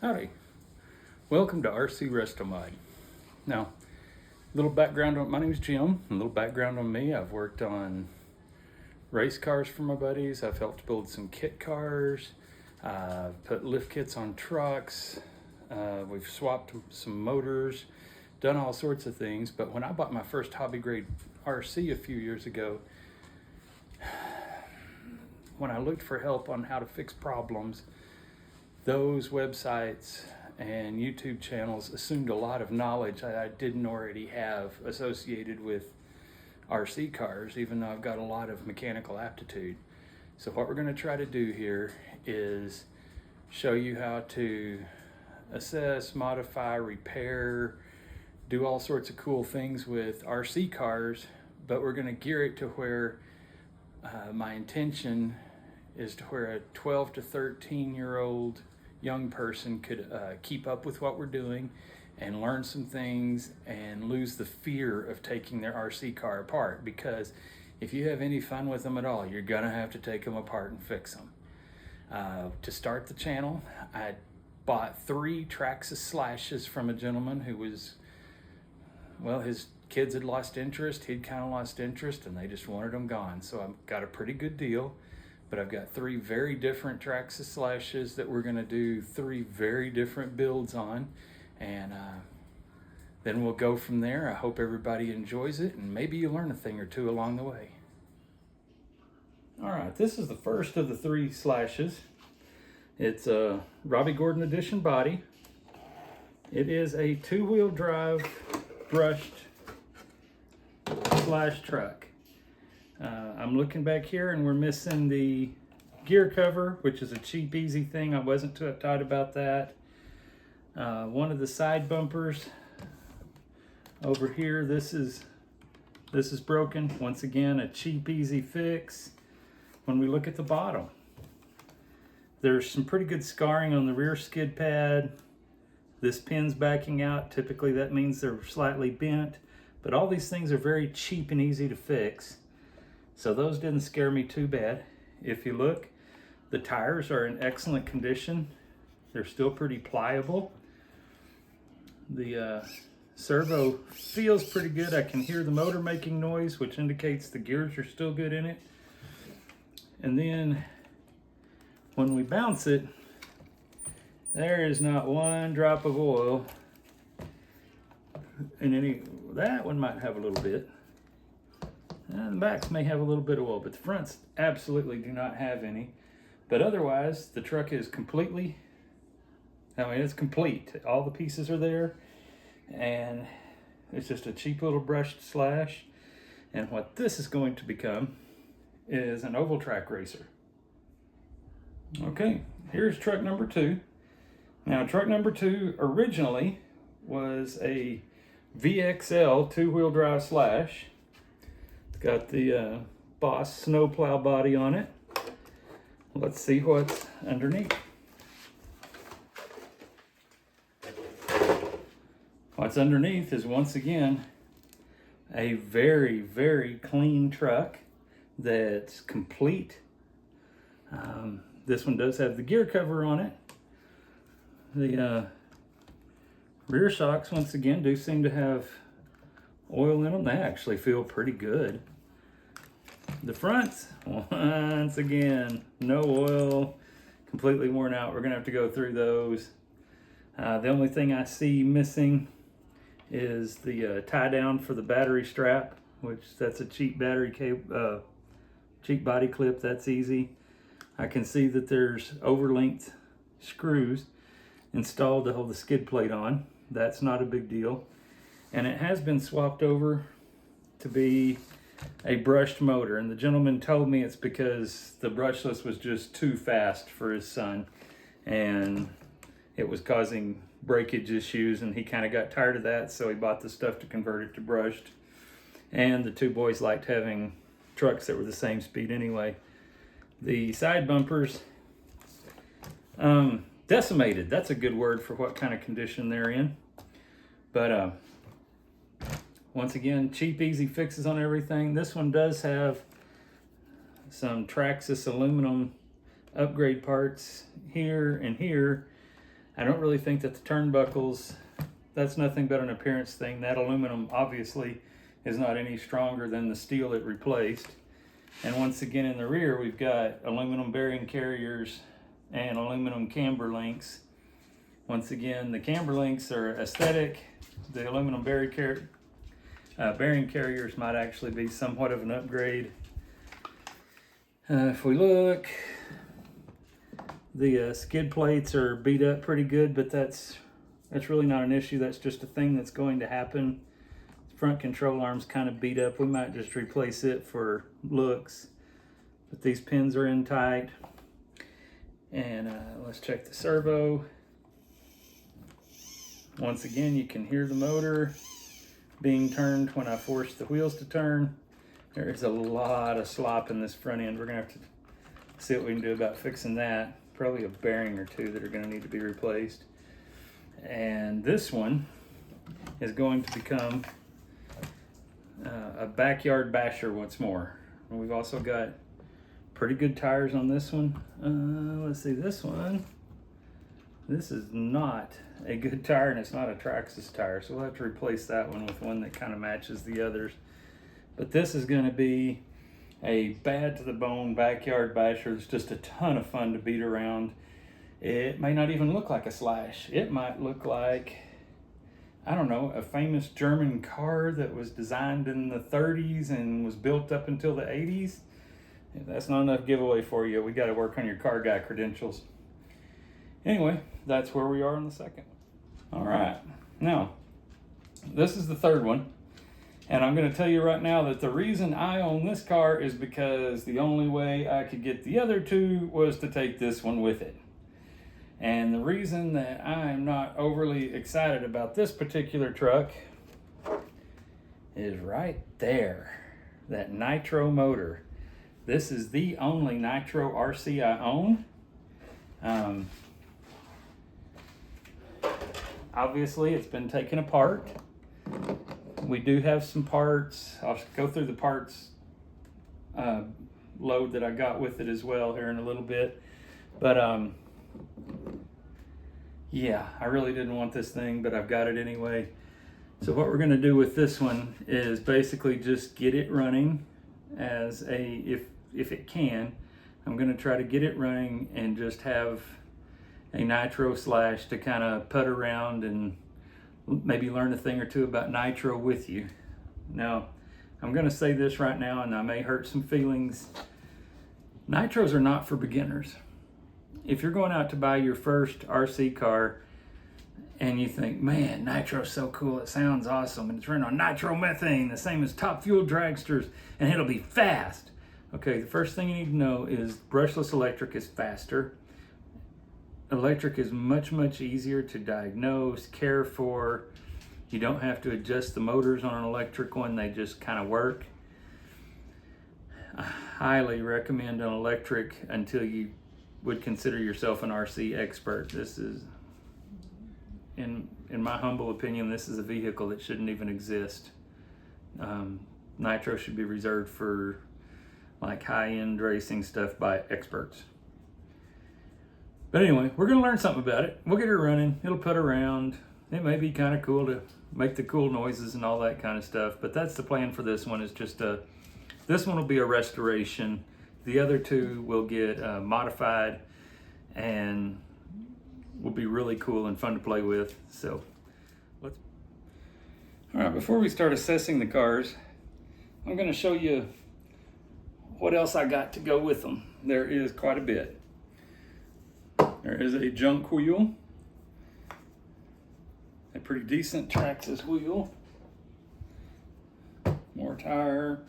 Howdy, welcome to RC Restomod. Now, little background on, my name is Jim, a little background on me. I've worked on race cars for my buddies. I've helped build some kit cars, put lift kits on trucks. We've swapped some motors, done all sorts of things. But when I bought my first hobby grade RC a few years ago, when I looked for help on how to fix problems, those websites and YouTube channels assumed a lot of knowledge I didn't already have associated with RC cars, even though I've got a lot of mechanical aptitude. So what we're going to try to do here is show you how to assess, modify, repair, do all sorts of cool things with RC cars, but we're going to gear it to where my intention is to where a 12 to 13-year-old young person could keep up with what we're doing and learn some things and lose the fear of taking their RC car apart, because if you have any fun with them at all, you're gonna have to take them apart and fix them. To start the channel, I bought 3 Traxxas Slashes from a gentleman who was, well, his kids had lost interest, he'd kind of lost interest, and they just wanted them gone. So I've got a pretty good deal. But I've got 3 very different Traxxas Slashes that we're going to do 3 very different builds on, and then we'll go from there. I hope everybody enjoys it, and maybe you learn a thing or two along the way. All right, this is the first of the 3 Slashes. It's a Robby Gordon Edition body. It is a 2-wheel drive brushed slash truck. I'm looking back here and we're missing the gear cover, which is a cheap, easy thing. I wasn't too uptight about that. One of the side bumpers over here, this is broken. Once again, a cheap, easy fix. When we look at the bottom, there's some pretty good scarring on the rear skid pad. This pin's backing out. Typically that means they're slightly bent, but all these things are very cheap and easy to fix. So those didn't scare me too bad. If you look, the tires are in excellent condition. They're still pretty pliable. The servo feels pretty good. I can hear the motor making noise, which indicates the gears are still good in it. And then when we bounce it, there is not one drop of oil in any. That one might have a little bit. The backs may have a little bit of oil, but the fronts absolutely do not have any. But otherwise, the truck is completely, it's complete. All the pieces are there, and it's just a cheap little brushed slash. And what this is going to become is an oval track racer. Okay, here's truck number 2. Now, truck number 2 originally was a VXL 2-wheel drive slash. It's got the Boss snowplow body on it. Let's see what's underneath. What's underneath is, once again, a very, very clean truck that's complete. This one does have the gear cover on it. The rear shocks, once again, do seem to have oil in them. They actually feel pretty good. The fronts, once again, no oil, completely worn out. We're gonna have to go through those. The only thing I see missing is the tie down for the battery strap, which that's a cheap battery cable, cheap body clip. That's easy. I can see that there's over-length screws installed to hold the skid plate on. That's not a big deal. And it has been swapped over to be a brushed motor. And the gentleman told me it's because the brushless was just too fast for his son, and it was causing breakage issues, and he kind of got tired of that, so he bought the stuff to convert it to brushed. And the 2 boys liked having trucks that were the same speed anyway. The side bumpers, decimated. That's a good word for what kind of condition they're in. But once again, cheap, easy fixes on everything. This one does have some Traxxas aluminum upgrade parts here and here. I don't really think that the turnbuckles, that's nothing but an appearance thing. That aluminum obviously is not any stronger than the steel it replaced. And once again in the rear, we've got aluminum bearing carriers and aluminum camber links. Once again, the camber links are aesthetic. The aluminum bearing carriers might actually be somewhat of an upgrade. If we look, the skid plates are beat up pretty good, but that's really not an issue. That's just a thing that's going to happen. Front control arm's kind of beat up. We might just replace it for looks. But these pins are in tight. And let's check the servo. Once again, you can hear the motor being turned when I force the wheels to turn. There is a lot of slop in this front end. We're gonna have to see what we can do about fixing that. Probably a bearing or two that are gonna need to be replaced. And this one is going to become a backyard basher once more. And we've also got pretty good tires on this one. Let's see, this one. This is not a good tire, and it's not a Traxxas tire, so we'll have to replace that one with one that kind of matches the others. But this is going to be a bad to the bone backyard basher. It's just a ton of fun to beat around. It may not even look like a Slash. It might look like, I don't know, a famous German car that was designed in the 30s and was built up until the 80s. That's not enough giveaway for you. We got to work on your car guy credentials. Anyway, that's where we are in the second. All right, now, this is the third one. And I'm going to tell you right now that the reason I own this car is because the only way I could get the other two was to take this one with it. And the reason that I'm not overly excited about this particular truck is right there, that Nitro motor. This is the only Nitro RC I own. Obviously, it's been taken apart. We do have some parts. I'll go through the parts load that I got with it as well here in a little bit. But yeah, I really didn't want this thing, but I've got it anyway. So what we're gonna do with this one is basically just get it running as a, if it can, I'm gonna try to get it running and just have a Nitro Slash to kind of put around and maybe learn a thing or two about Nitro with you. Now, I'm gonna say this right now, and I may hurt some feelings. Nitros are not for beginners. If you're going out to buy your first RC car and you think, man, Nitro's so cool, it sounds awesome, and it's running on nitromethane, the same as Top Fuel dragsters, and it'll be fast. Okay, the first thing you need to know is brushless electric is faster. Electric is much, much easier to diagnose, care for. You don't have to adjust the motors on an electric one, they just kind of work. I highly recommend an electric until you would consider yourself an RC expert. This is, in my humble opinion, this is a vehicle that shouldn't even exist. Nitro should be reserved for like high-end racing stuff by experts. But anyway, we're gonna learn something about it. We'll get her running, it'll put around. It may be kind of cool to make the cool noises and all that kind of stuff, but that's the plan for this one, is just this one will be a restoration. The other two will get modified and will be really cool and fun to play with. So, all right, before we start assessing the cars, I'm gonna show you what else I got to go with them. There is quite a bit. There is a junk wheel, a pretty decent Traxxas wheel, more tire,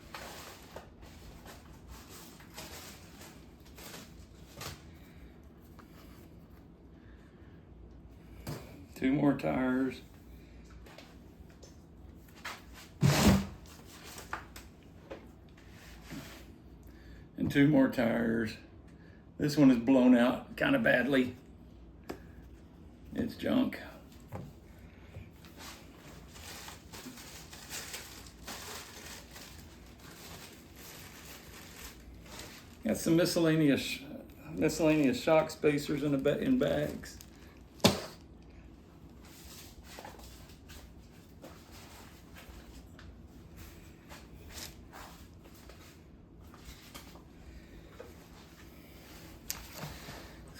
two more tires, and two more tires. This one is blown out kind of badly. It's junk. Got some miscellaneous shock spacers in bags.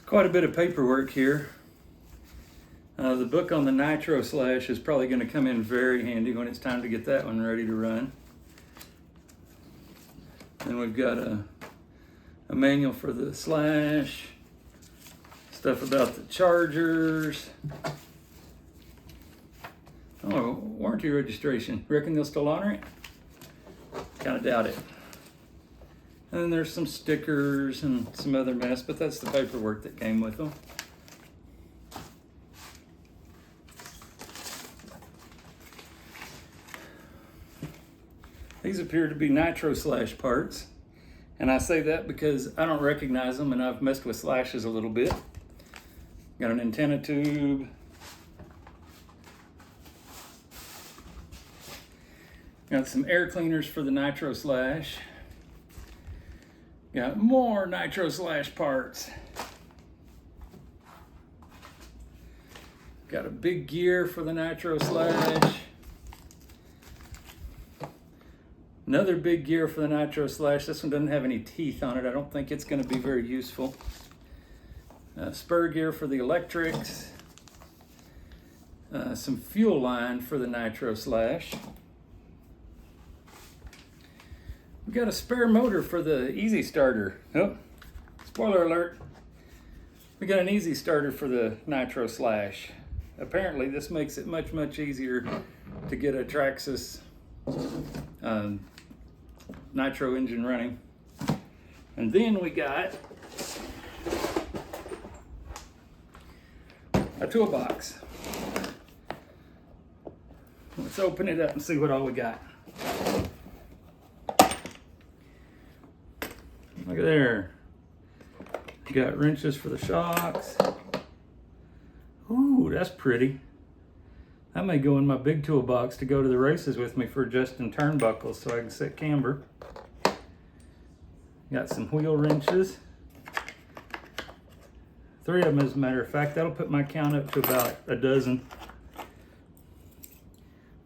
Quite a bit of paperwork here. The book on the Nitro Slash is probably going to come in very handy when it's time to get that one ready to run. Then we've got a manual for the Slash, stuff about the chargers. Oh, warranty registration. Reckon they'll still honor it? Kind of doubt it. And then there's some stickers and some other mess, but that's the paperwork that came with them. These appear to be Nitro Slash parts. And I say that because I don't recognize them and I've messed with Slashes a little bit. Got an antenna tube. Got some air cleaners for the Nitro Slash. Got more Nitro Slash parts. Got a big gear for the Nitro Slash. Another big gear for the Nitro Slash. This one doesn't have any teeth on it. I don't think it's going to be very useful. Spur gear for the electrics. Some fuel line for the Nitro Slash. We've got a spare motor for the Easy Starter. Oh, spoiler alert. We got an Easy Starter for the Nitro Slash. Apparently this makes it much, much easier to get a Traxxas nitro engine running. And then we got a toolbox. Let's open it up and see what all we got. Look at there. You got wrenches for the shocks. Ooh, that's pretty. That may go in my big toolbox to go to the races with me for adjusting turnbuckles so I can set camber. Got some wheel wrenches. 3 of them as a matter of fact. That'll put my count up to about a dozen.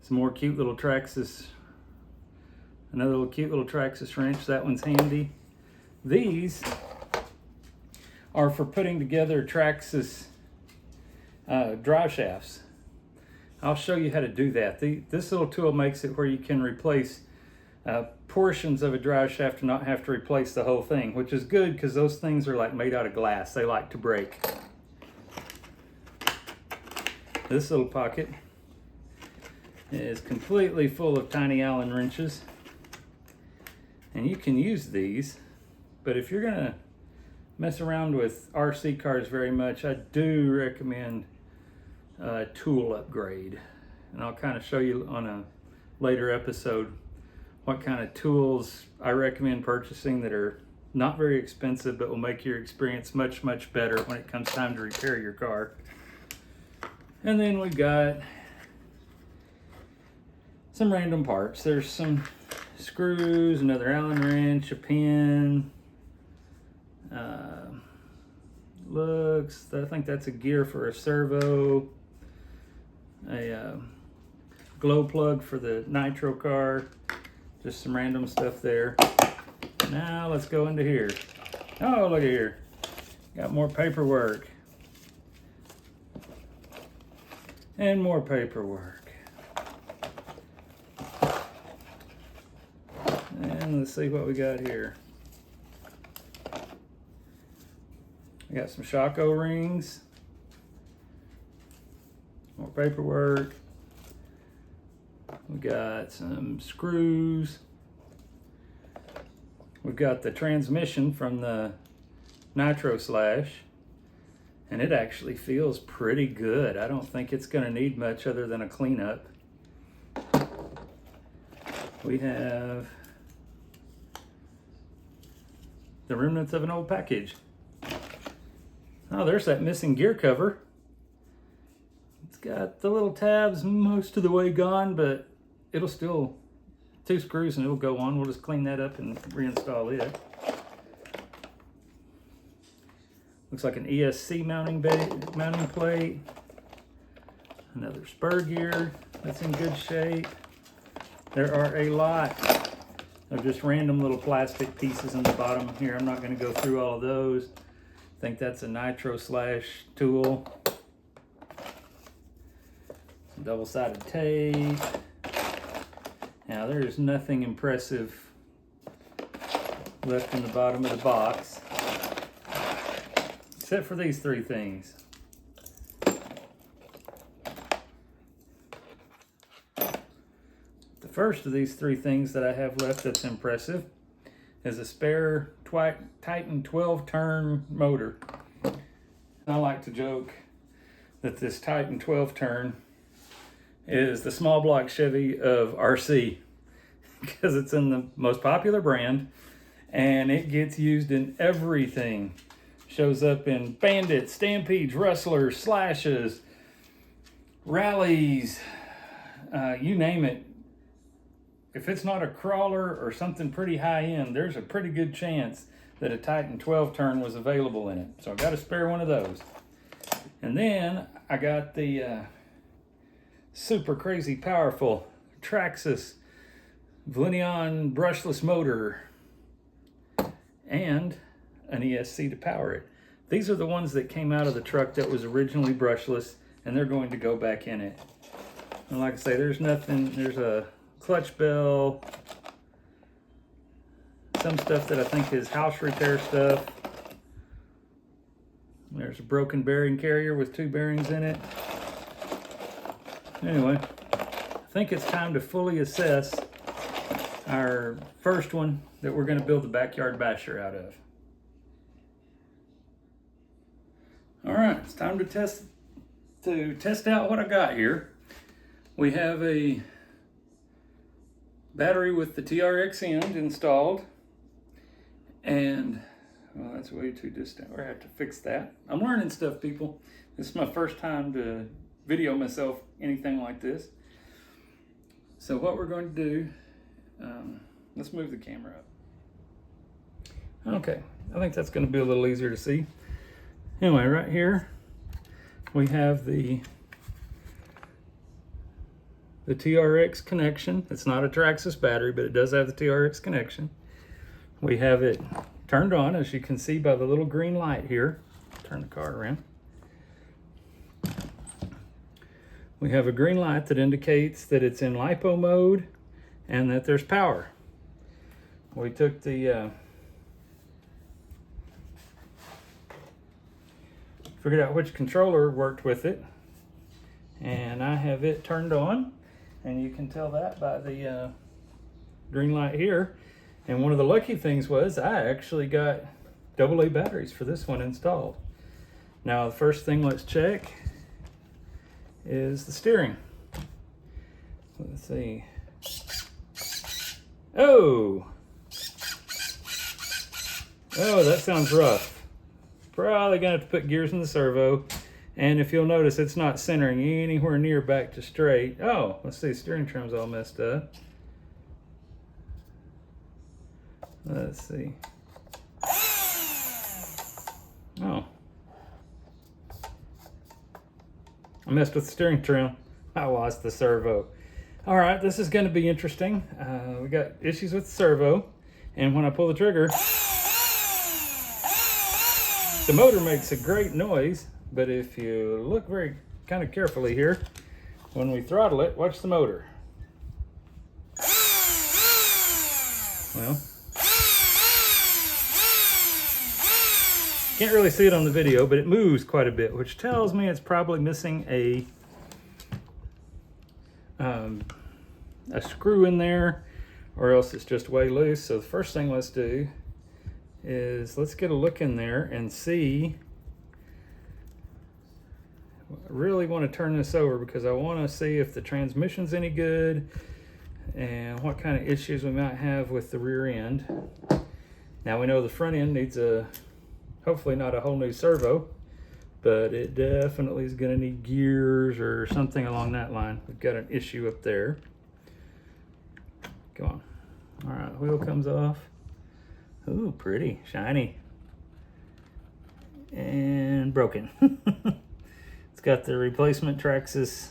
Some more cute little Traxxas. Another little cute little Traxxas wrench. That one's handy. These are for putting together Traxxas drive shafts. I'll show you how to do that. This little tool makes it where you can replace portions of a drive shaft and not have to replace the whole thing, which is good because those things are like made out of glass. They like to break. This little pocket is completely full of tiny Allen wrenches. And you can use these, but if you're gonna mess around with RC cars very much, I do recommend a tool upgrade. And I'll kind of show you on a later episode what kind of tools I recommend purchasing that are not very expensive but will make your experience much, much better when it comes time to repair your car. And then we got some random parts. There's some screws, another Allen wrench, a pin. I think that's a gear for a servo. A glow plug for the nitro car. Just some random stuff there. Now let's go into here. Oh, look at here. Got more paperwork. And more paperwork. And let's see what we got here. We got some shock O-rings. More paperwork. We got some screws. We've got the transmission from the Nitro Slash. And it actually feels pretty good. I don't think it's going to need much other than a cleanup. We have the remnants of an old package. Oh, there's that missing gear cover. It's got the little tabs most of the way gone, but it'll still, 2 screws and it'll go on. We'll just clean that up and reinstall it. Looks like an ESC mounting plate. Another spur gear that's in good shape. There are a lot of just random little plastic pieces in the bottom here. I'm not going to go through all of those. think that's a nitro slash tool. Some double-sided tape. Now there's nothing impressive left in the bottom of the box, except for these three things. The first of these three things that I have left that's impressive is a spare Titan 12-turn motor. I like to joke that this Titan 12-turn is the small block Chevy of RC, because it's in the most popular brand and it gets used in everything. Shows up in bandits, stampedes, rustlers, slashes, rallies, you name it. If it's not a crawler or something pretty high end, there's a pretty good chance that a Titan 12-turn was available in it. So I got a spare one of those. And then I got the super crazy powerful Traxxas Vlinion brushless motor and an ESC to power it. These are the ones that came out of the truck that was originally brushless, and they're going to go back in it. And like I say, there's nothing, there's a clutch bell, some stuff that I think is house repair stuff. There's a broken bearing carrier with 2 bearings in it. Anyway, I think it's time to fully assess our first one that we're going to build the backyard basher out of. All right, it's time to test out what I got here. We have a battery with the TRX end installed, and well, that's way too distant. We're gonna have to fix that. I'm learning stuff, people. This is my first time to video myself anything like this. So what we're going to do, let's move the camera up. Okay, I think that's going to be a little easier to see. Anyway, right here we have the TRX connection. It's not a Traxxas battery, but it does have the TRX connection. We have it turned on, as you can see by the little green light here. Turn the car around. We have a green light that indicates that it's in LiPo mode and that there's power. We took the figured out which controller worked with it, and I have it turned on, and you can tell that by the green light here. And one of the lucky things was I actually got AA batteries for this one installed. Now the first thing let's check is the steering. Let's see. Oh, that sounds rough. Probably gonna have to put gears in the servo. And if you'll notice, it's not centering anywhere near back to straight. Oh, let's see, steering trim's all messed up. Let's see. Oh. I messed with the steering trim. I lost the servo. All right, this is gonna be interesting. We got issues with the servo. And when I pull the trigger, the motor makes a great noise, but if you look very kind of carefully here, when we throttle it, watch the motor. Well, can't really see it on the video, but it moves quite a bit, which tells me it's probably missing a screw in there, or else it's just way loose. So the first thing let's do is let's get a look in there and see. I really want to turn this over because I want to see if the transmission's any good and what kind of issues we might have with the rear end. Now we know the front end needs hopefully not a whole new servo, but it definitely is going to need gears or something along that line. We've got an issue up there. Come on. All right, wheel comes off. Ooh, pretty, shiny. And broken. It's got the replacement Traxxas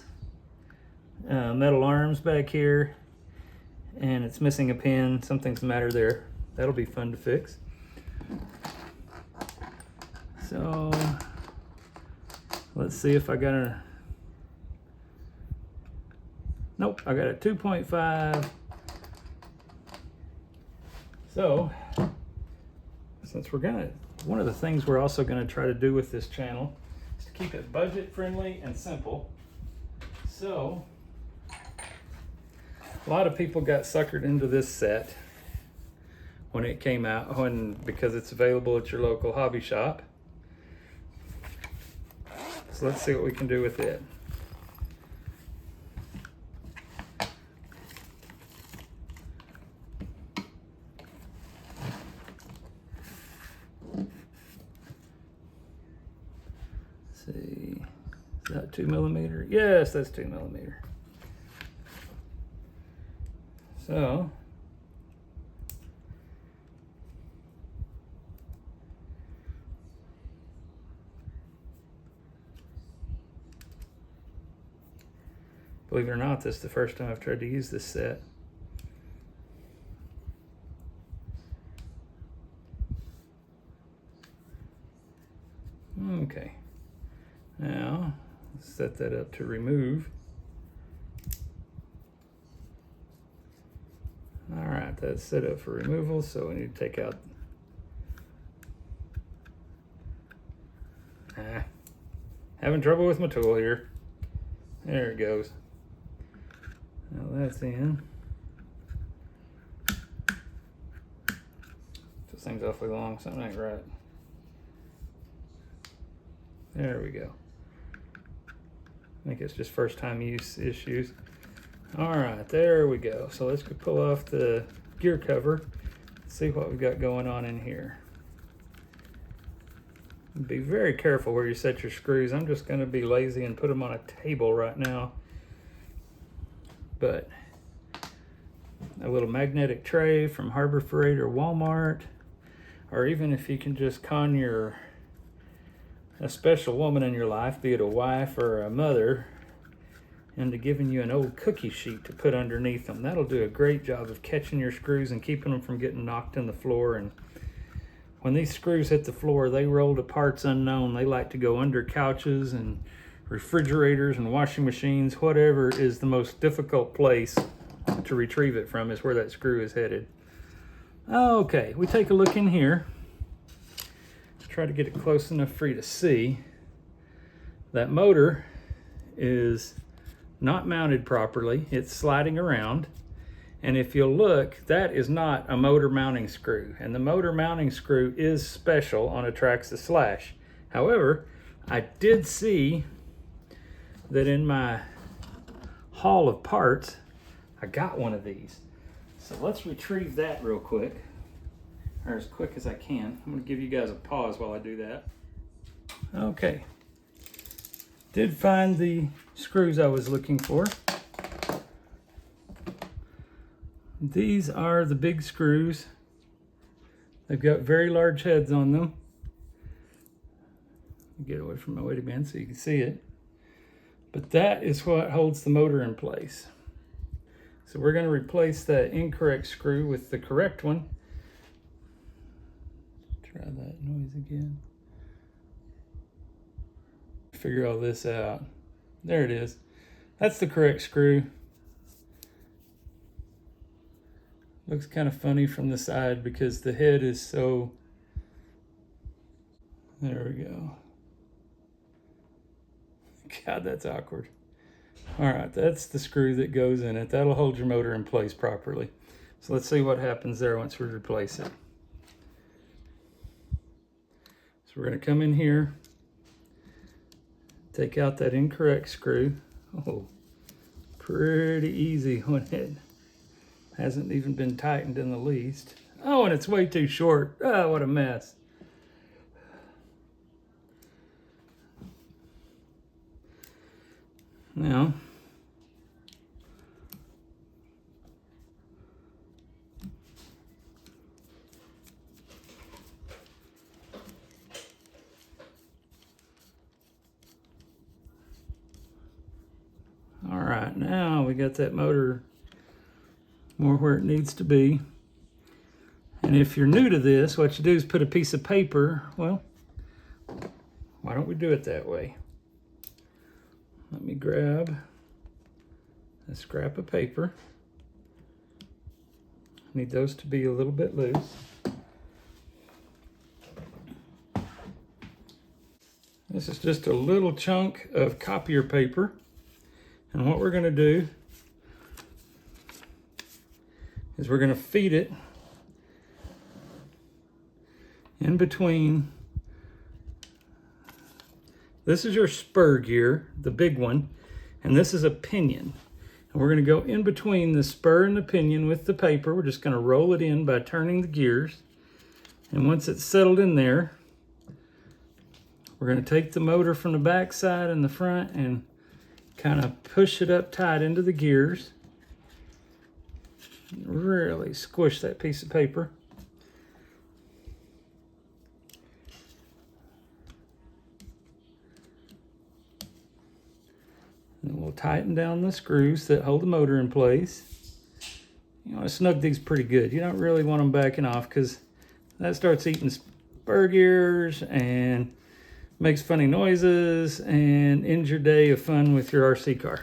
metal arms back here, and it's missing a pin. Something's the matter there. That'll be fun to fix. So let's see if I got a, nope, I got a 2.5. So since we're gonna, one of the things we're also gonna try to do with this channel is to keep it budget friendly and simple. So a lot of people got suckered into this set when it came out, because it's available at your local hobby shop. So let's see what we can do with it. Let's see, is that 2mm? Yes, that's 2mm. So believe it or not, this is the first time I've tried to use this set. Okay, now let's set that up to remove. All right, that's set up for removal, so we need to take out. Having trouble with my tool here. There it goes. Now that's in. This thing's awfully long, something ain't right. There we go. I think it's just first time use issues. All right, there we go. So let's go pull off the gear cover, see what we've got going on in here. Be very careful where you set your screws. I'm just gonna be lazy and put them on a table right now. But a little magnetic tray from Harbor Freight or Walmart, or even if you can just con a special woman in your life, be it a wife or a mother, into giving you an old cookie sheet to put underneath them. That'll do a great job of catching your screws and keeping them from getting knocked on the floor. And when these screws hit the floor, they roll to parts unknown. They like to go under couches and refrigerators and washing machines. Whatever is the most difficult place to retrieve it from is where that screw is headed. Okay, we take a look in here. Try to get it close enough for you to see. That motor is not mounted properly. It's sliding around. And if you'll look, that is not a motor mounting screw. And the motor mounting screw is special on a Traxxas Slash. However, I did see that in my haul of parts, I got one of these. So let's retrieve that real quick, or as quick as I can. I'm gonna give you guys a pause while I do that. Okay. Did find the screws I was looking for. These are the big screws. They've got very large heads on them. Get away from my weighty band so you can see it. But that is what holds the motor in place. So we're going to replace that incorrect screw with the correct one. Try that noise again. Figure all this out. There it is. That's the correct screw. Looks kind of funny from the side because the head is so... There we go. God, that's awkward. All right, that's the screw that goes in it. That'll hold your motor in place properly. So let's see what happens there once we replace it. So we're going to come in here, take out that incorrect screw. Oh, pretty easy when it hasn't even been tightened in the least. Oh, and it's way too short. Oh, what a mess. Now, all right, now we got that motor more where it needs to be. And if you're new to this, what you do is put a piece of paper, well, Why don't we do it that way? Let me grab a scrap of paper. Need those to be a little bit loose. This is just a little chunk of copier paper. And what we're going to do is we're going to feed it in between. This is your spur gear, the big one, and this is a pinion. And we're going to go in between the spur and the pinion with the paper. We're just going to roll it in by turning the gears. And once it's settled in there, we're going to take the motor from the back side and the front and kind of push it up tight into the gears. Really squish that piece of paper. And we'll tighten down the screws that hold the motor in place. You want to snug these pretty good. You don't really want them backing off because that starts eating spur gears and makes funny noises and ends your day of fun with your RC car.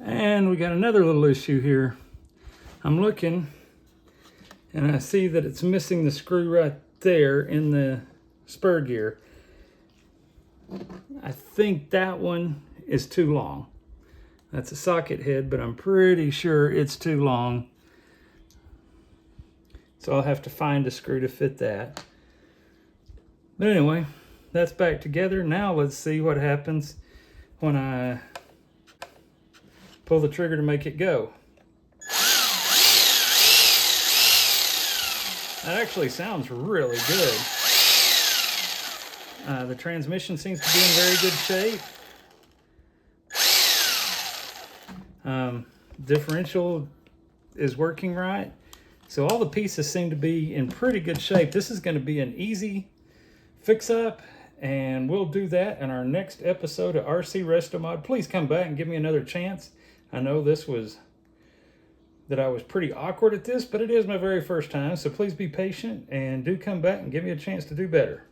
And we got another little issue here. I'm looking and I see that it's missing the screw right there in the spur gear. I think that one is too long. That's a socket head, but I'm pretty sure it's too long. So I'll have to find a screw to fit that. But anyway, that's back together. Now let's see what happens when I pull the trigger to make it go. That actually sounds really good. The transmission seems to be in very good shape. Differential is working right. So all the pieces seem to be in pretty good shape. This is going to be an easy fix-up, and we'll do that in our next episode of RC Resto Mod. Please come back and give me another chance. I know I was pretty awkward at this, but it is my very first time, so please be patient and do come back and give me a chance to do better.